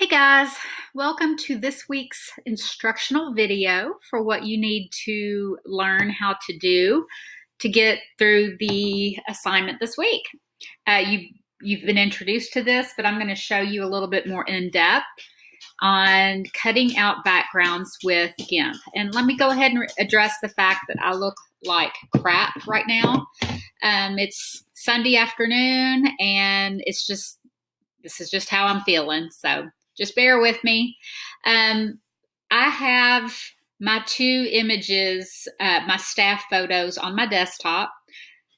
Hey guys, welcome to this week's instructional video for what you need to learn how to do to get through the assignment this week. You've been introduced to this, but I'm going to show you a little bit more in depth on cutting out backgrounds with GIMP. And let me go ahead and address the fact that I look like crap right now. It's Sunday afternoon and this is just how I'm feeling. So just bear with me. I have my two images, my staff photos on my desktop.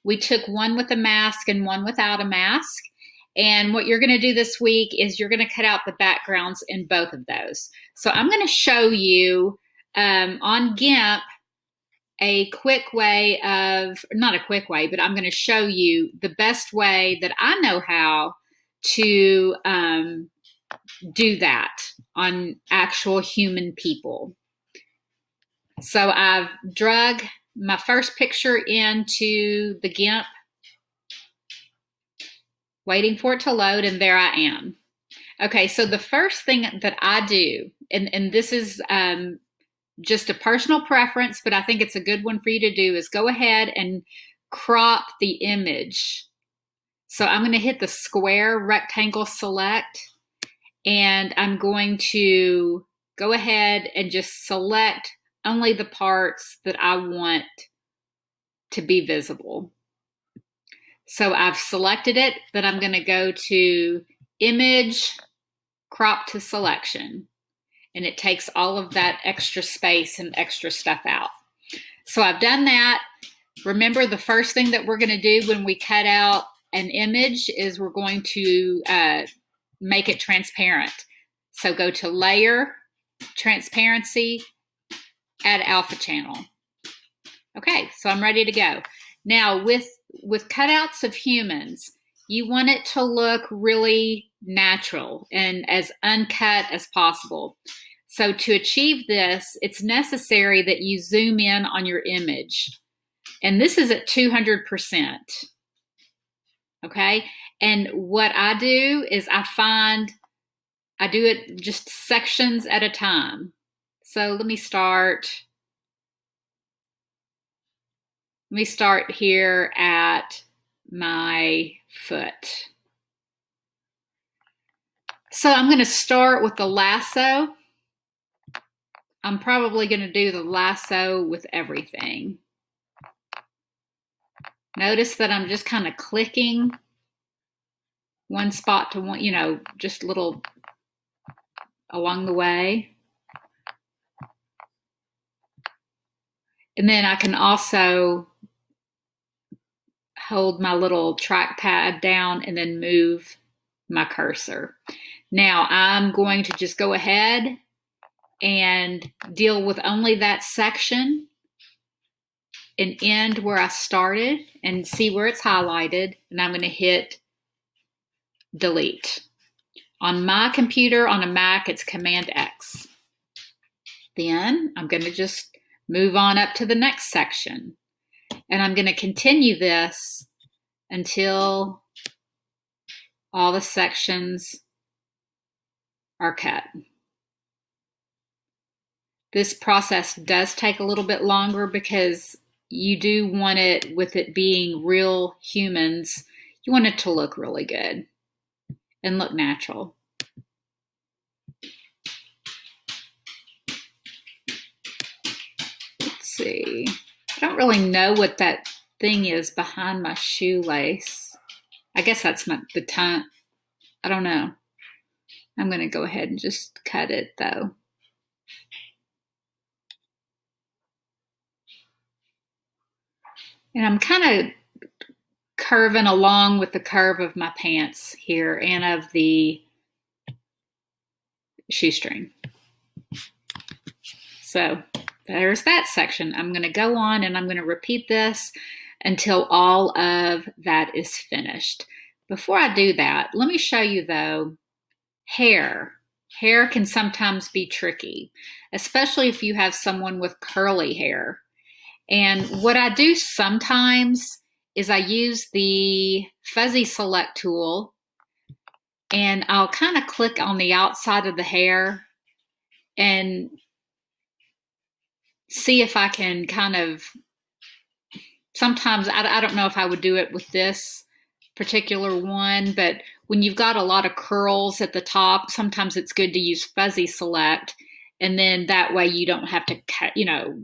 We took one with a mask and one without a mask. And what you're going to do this week is you're going to cut out the backgrounds in both of those. So I'm going to show you on GIMP a quick way of, not a quick way, but I'm going to show you the best way that I know how to do that on actual human people. So I've drug my first picture into the GIMP, waiting for it to load, and there I am. Okay, so the first thing that I do, and this is just a personal preference, but I think it's a good one for you to do, is go ahead and crop the image. So I'm going to hit the square rectangle select, and I'm going to go ahead and just select only the parts that I want to be visible. So I've selected it, but I'm going to go to Image, Crop to Selection, and it takes all of that extra space and extra stuff out. So I've done that. Remember, the first thing that we're going to do when we cut out an image is we're going to make it transparent. So go to Layer, Transparency, add Alpha Channel. Okay, so I'm ready to go. Now with cutouts of humans, you want it to look really natural and as uncut as possible. So to achieve this, it's necessary that you zoom in on your image. And this is at 200%. Okay, and what I do is I do it just sections at a time. So let me start here at my foot. So I'm going to start with the lasso. I'm probably going to do the lasso with everything. Notice that I'm just kind of clicking one spot to one, just little along the way. And then I can also hold my little trackpad down and then move my cursor. Now I'm going to just go ahead and deal with only that section and end where I started and see where it's highlighted, and I'm going to hit delete. On my computer, on a Mac, it's Command X. Then I'm going to just move on up to the next section, and I'm going to continue this until all the sections are cut. This process does take a little bit longer because you do want it, with it being real humans, you want it to look really good and look natural. Let's see. I don't really know what that thing is behind my shoelace. I guess that's the tongue. I don't know. I'm going to go ahead and just cut it though. And I'm kind of curving along with the curve of my pants here and of the shoestring. So there's that section. I'm going to go on and I'm going to repeat this until all of that is finished. Before I do that, let me show you though, hair. Hair can sometimes be tricky, especially if you have someone with curly hair. And what I do sometimes is I use the fuzzy select tool And I'll kind of click on the outside of the hair and see if I can kind of, sometimes I don't know if I would do it with this particular one, but when you've got a lot of curls at the top, sometimes it's good to use fuzzy select. And then that way you don't have to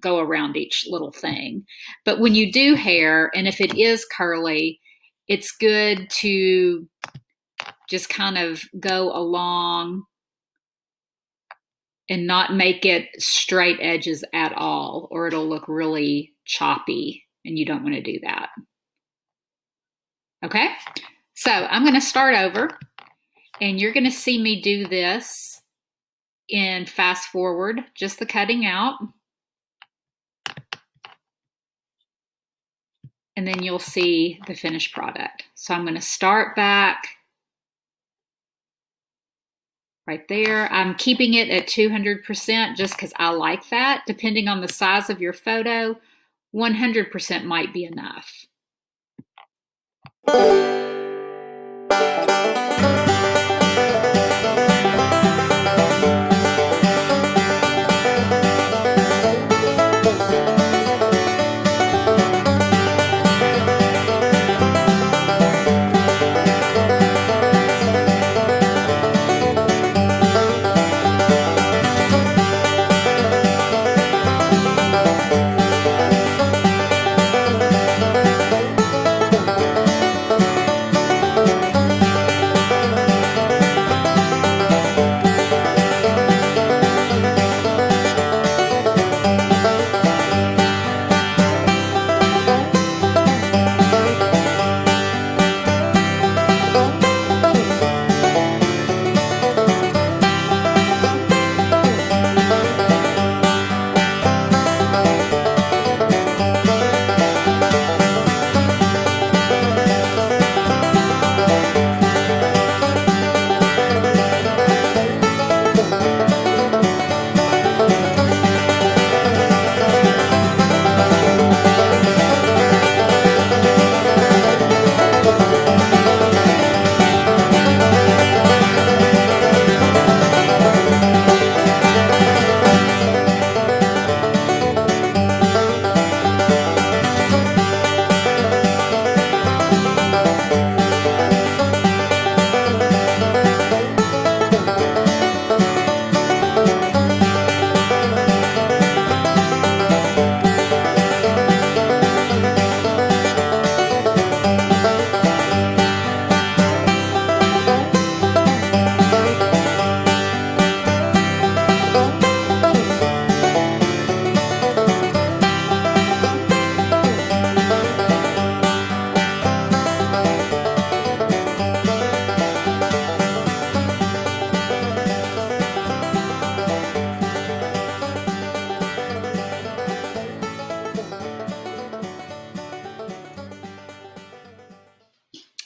go around each little thing. But when you do hair, and if it is curly, it's good to just kind of go along and not make it straight edges at all, or it'll look really choppy, and you don't want to do that. Okay, so I'm going to start over, and you're going to see me do this in fast forward, just the cutting out. And then you'll see the finished product. So I'm going to start back right there. I'm keeping it at 200% just because I like that. Depending on the size of your photo, 100% might be enough.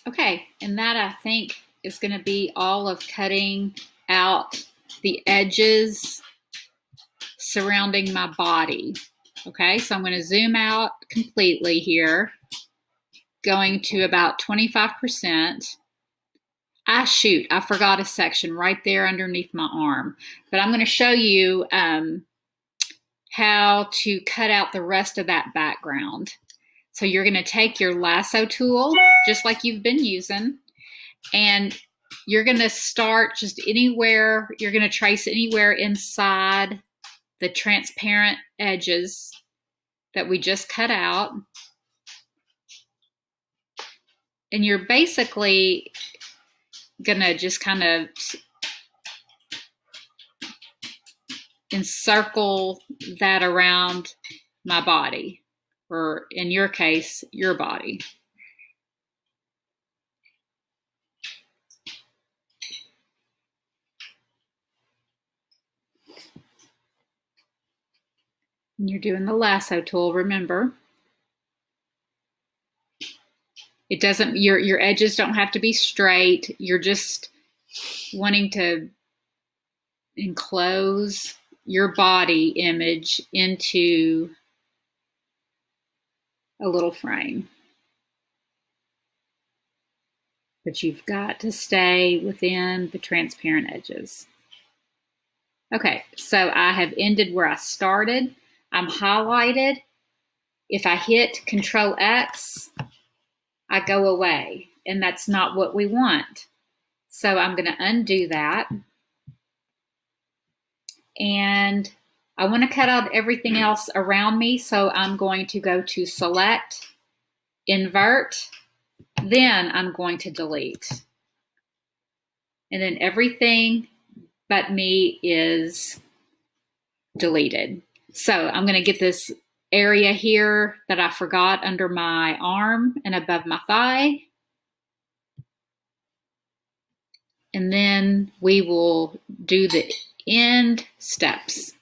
Okay, and that I think is going to be all of cutting out the edges surrounding my body. Okay, so I'm going to zoom out completely here, going to about 25%. I forgot a section right there underneath my arm, but I'm going to show you how to cut out the rest of that background. So you're going to take your lasso tool, just like you've been using, and you're going to start just anywhere, you're going to trace anywhere inside the transparent edges that we just cut out. And you're basically going to just kind of encircle that around my body, or in your case, your body. And you're doing the lasso tool, remember. It doesn't, your edges don't have to be straight. You're just wanting to enclose your body image into a little frame. but you've got to stay within the transparent edges. Okay, so I have ended where I started. I'm highlighted. If I hit Control X, I go away, and that's not what we want. So I'm going to undo that. And I want to cut out everything else around me, so I'm going to go to Select, Invert, then I'm going to delete. And then everything but me is deleted. So I'm going to get this area here that I forgot under my arm and above my thigh. And then we will do the end steps.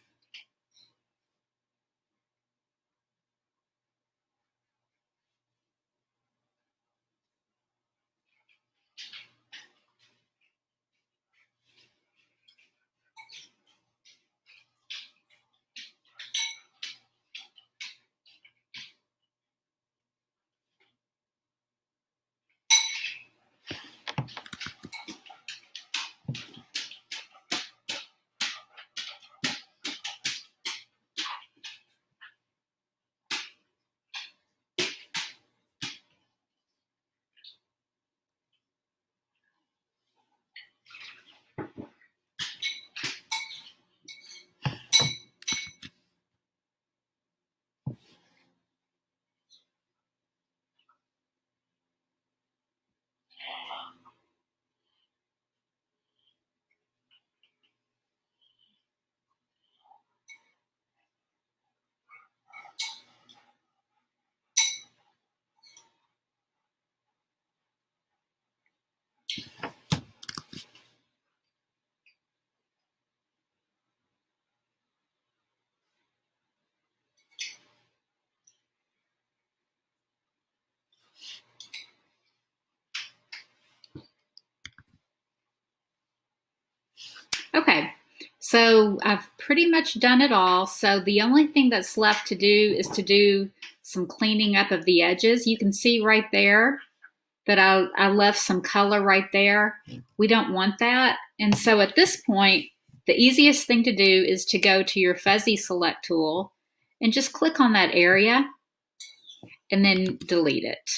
Okay, so I've pretty much done it all. So the only thing that's left to do is to do some cleaning up of the edges. You can see right there that I left some color right there. We don't want that. And so at this point, the easiest thing to do is to go to your fuzzy select tool and just click on that area and then delete it.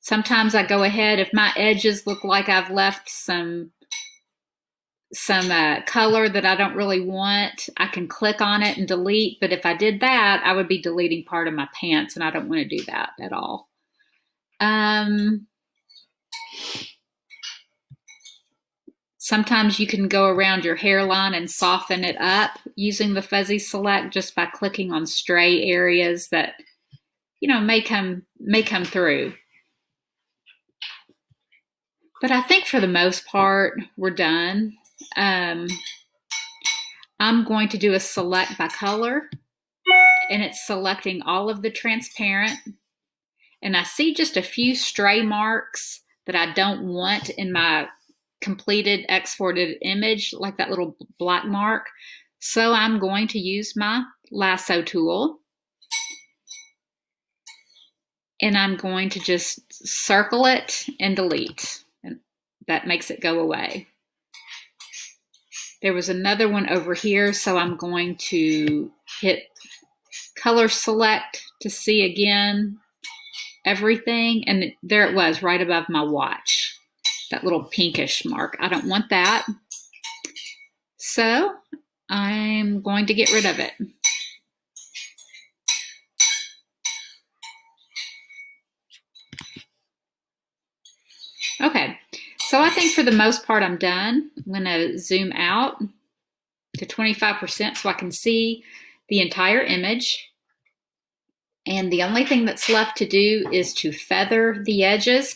Sometimes I go ahead, if my edges look like I've left some color that I don't really want, I can click on it and delete. But if I did that, I would be deleting part of my pants, and I don't want to do that at all. Sometimes you can go around your hairline and soften it up using the fuzzy select just by clicking on stray areas that, you know, may come through. But I think for the most part, we're done. I'm going to do a select by color, and it's selecting all of the transparent. And I see just a few stray marks that I don't want in my completed exported image, like that little black mark. So I'm going to use my lasso tool, and I'm going to just circle it and delete. And that makes it go away. There was another one over here, so I'm going to hit color select to see again everything, and there it was right above my watch, that little pinkish mark. I don't want that, so I'm going to get rid of it. Okay, so I think for the most part I'm done. I'm going to zoom out to 25% so I can see the entire image. And the only thing that's left to do is to feather the edges.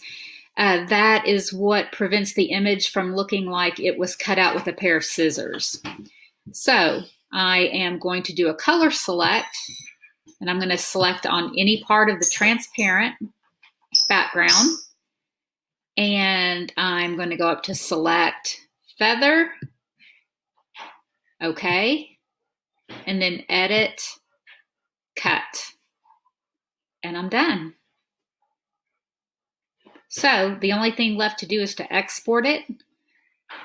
That is what prevents the image from looking like it was cut out with a pair of scissors. So I am going to do a color select, and I'm going to select on any part of the transparent background. And I'm going to go up to select feather. Okay. And then edit, cut. And I'm done. So the only thing left to do is to export it.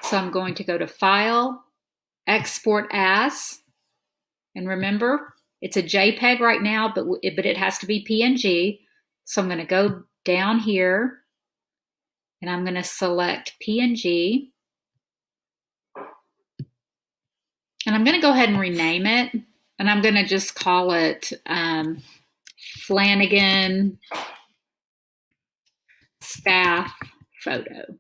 So I'm going to go to File, Export As, and remember, it's a JPEG right now, but it has to be PNG. So I'm going to go down here, and I'm going to select PNG. And I'm going to go ahead and rename it, and I'm going to just call it Flanagan Staff Photo.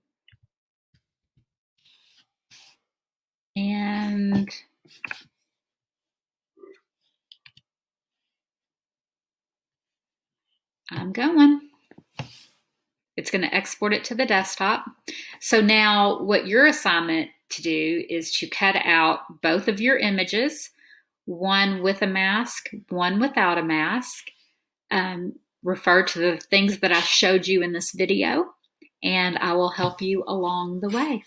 And I'm going. It's going to export it to the desktop. So now what your assignment to do is to cut out both of your images, one with a mask, one without a mask. Refer to the things that I showed you in this video, and I will help you along the way.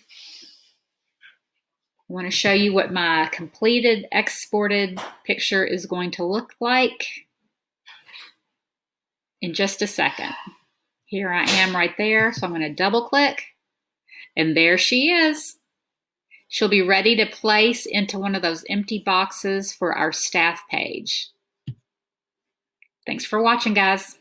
I want to show you what my completed exported picture is going to look like in just a second. Here I am right there, so I'm going to double click, and there she is. She'll be ready to place into one of those empty boxes for our staff page. Thanks for watching, guys.